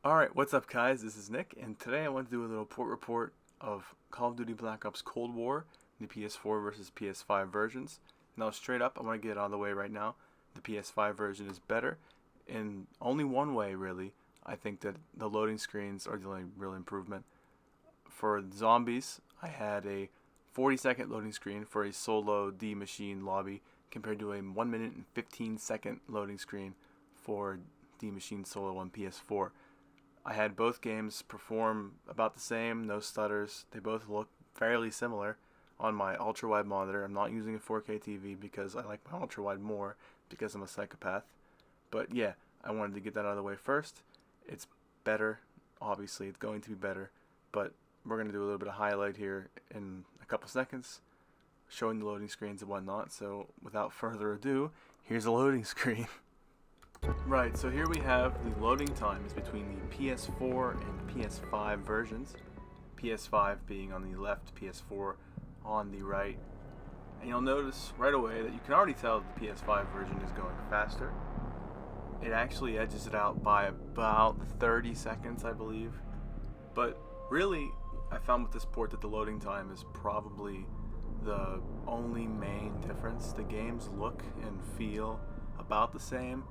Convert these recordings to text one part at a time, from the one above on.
Alright, what's up guys? This is Nick, and today I want to do a little port report of Call of Duty Black Ops Cold War, the PS4 versus PS5 versions. Now straight up, I want to get it out of the way right now. The PS5 version is better in only one way really. I think that the loading screens are the only real improvement. For zombies, I had a 40-second loading screen for a solo D machine lobby compared to a 1 minute and 15-second loading screen for D machine solo on PS4. I had both games perform about the same, no stutters. They both look fairly similar on my ultra wide monitor. I'm not using a 4K TV because I like my ultra wide more because I'm a psychopath. But yeah, I wanted to get that out of the way first. It's better, obviously, it's going to be better, but we're going to do a little bit of highlight here in a couple seconds, showing the loading screens and whatnot. So without further ado, here's a loading screen. Right, so here we have the loading times between the PS4 and PS5 versions. PS5 being on the left, PS4 on the right. And you'll notice right away that you can already tell the PS5 version is going faster. It actually edges it out by about 30 seconds, I believe. But really, I found with this port that the loading time is probably the only main difference. The games look and feel about the same.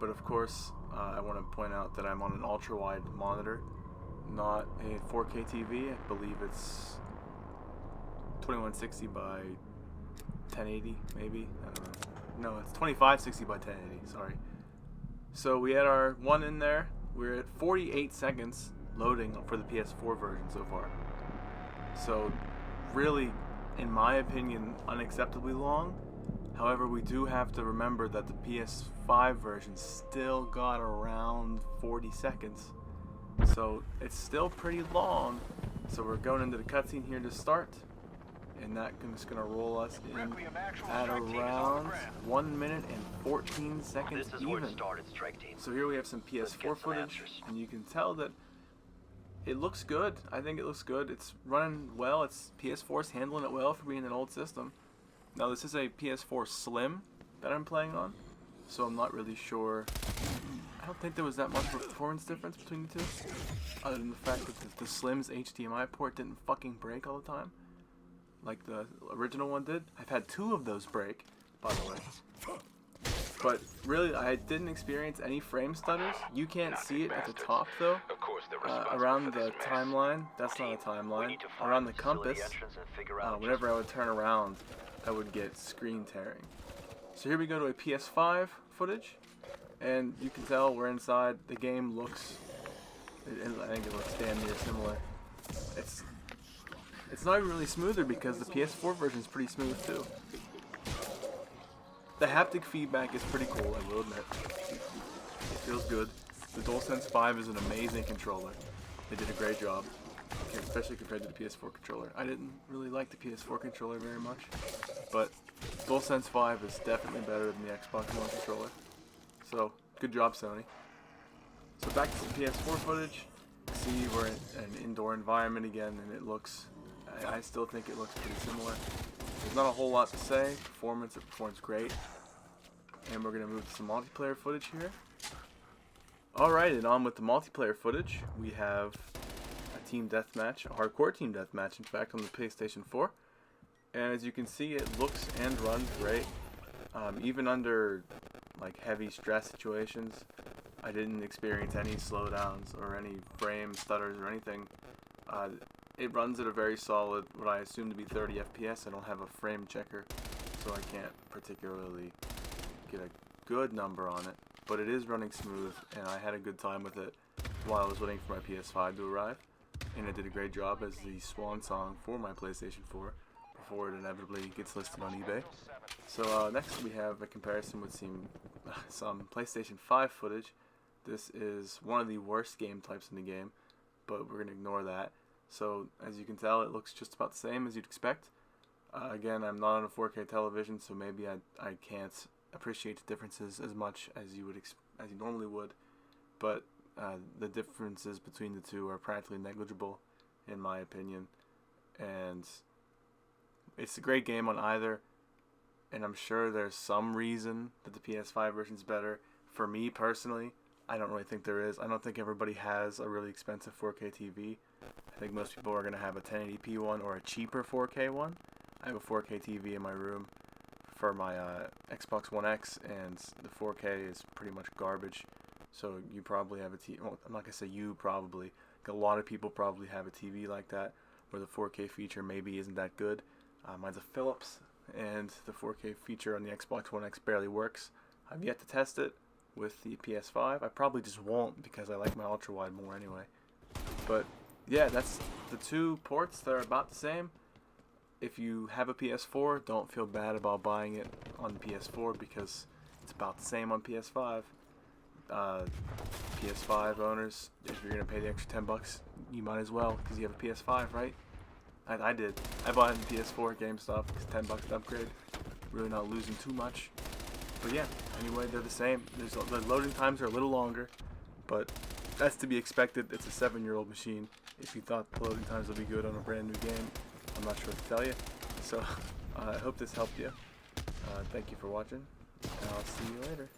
But of course, I want to point out that I'm on an ultra-wide monitor, not a 4K TV. I believe it's 2160 by 1080, maybe. I don't know. No, it's 2560 by 1080. Sorry. So we had our one in there. We're at 48 seconds loading for the PS4 version so far. So really, in my opinion, unacceptably long. However, we do have to remember that the PS5 version still got around 40 seconds. So it's still pretty long. So we're going into the cutscene here to start. And that is going to roll us in at around 1 minute and 14 seconds even. So here we have some PS4 footage, and you can tell that it looks good. I think it looks good. It's running well. PS4's handling it well for being an old system. Now this is a PS4 Slim that I'm playing on, so I'm not really sure. I don't think there was that much of a performance difference between the two, other than the fact that the Slim's HDMI port didn't fucking break all the time, like the original one did. I've had two of those break, by the way. But really, I didn't experience any frame stutters. You can't see it at the top though. Around the timeline, that's not a timeline. Around the compass, whenever I would turn around, I would get screen tearing. So here we go to a PS5 footage, and you can tell we're inside. The game looks, I think it looks damn near similar. It's not even really smoother because the PS4 version is pretty smooth too. The haptic feedback is pretty cool, I will admit. It feels good. The DualSense 5 is an amazing controller. They did a great job, especially compared to the PS4 controller. I didn't really like the PS4 controller very much, but DualSense 5 is definitely better than the Xbox One controller. So, good job, Sony. So back to the PS4 footage. See, we're in an indoor environment again, and it looks, I still think it looks pretty similar. There's not a whole lot to say. It performs great. And we're going to move to some multiplayer footage here. Alright, and on with the multiplayer footage, we have a team deathmatch, a hardcore team deathmatch, in fact, on the PlayStation 4. And as you can see, it looks and runs great. Even under like heavy stress situations, I didn't experience any slowdowns or any frame stutters or anything. It runs at a very solid, what I assume to be 30 FPS. I don't have a frame checker, so I can't particularly get a good number on it. But it is running smooth, and I had a good time with it while I was waiting for my PS5 to arrive. And it did a great job as the swan song for my PlayStation 4 before it inevitably gets listed on eBay. So next we have a comparison with some PlayStation 5 footage. This is one of the worst game types in the game, but we're going to ignore that. So as you can tell, it looks just about the same as you'd expect. Again, I'm not on a 4K television, so maybe I can't appreciate the differences as much as you normally would. But the differences between the two are practically negligible, in my opinion. And it's a great game on either. And I'm sure there's some reason that the PS5 version's better. For me personally, I don't really think there is. I don't think everybody has a really expensive 4K TV. I think most people are going to have a 1080p one or a cheaper 4K one. I have a 4K TV in my room for my Xbox One X, and the 4K is pretty much garbage. So you probably have a TV. Well, I'm not going to say you probably. A lot of people probably have a TV like that where the 4K feature maybe isn't that good. Mine's a Philips, and the 4K feature on the Xbox One X barely works. I've yet to test it with the PS5. I probably just won't because I like my ultra wide more anyway. But yeah, that's the two ports. They're about the same. If you have a PS4, don't feel bad about buying it on PS4 because it's about the same on PS5. PS5 owners, if you're gonna pay the extra $10, you might as well because you have a PS5, right? I did. I bought a PS4 GameStop because $10 to upgrade. Really not losing too much. But yeah, anyway, they're the same. The loading times are a little longer, but that's to be expected. It's a 7-year-old machine. If you thought the loading times would be good on a brand new game, I'm not sure what to tell you. So I hope this helped you. Thank you for watching, and I'll see you later.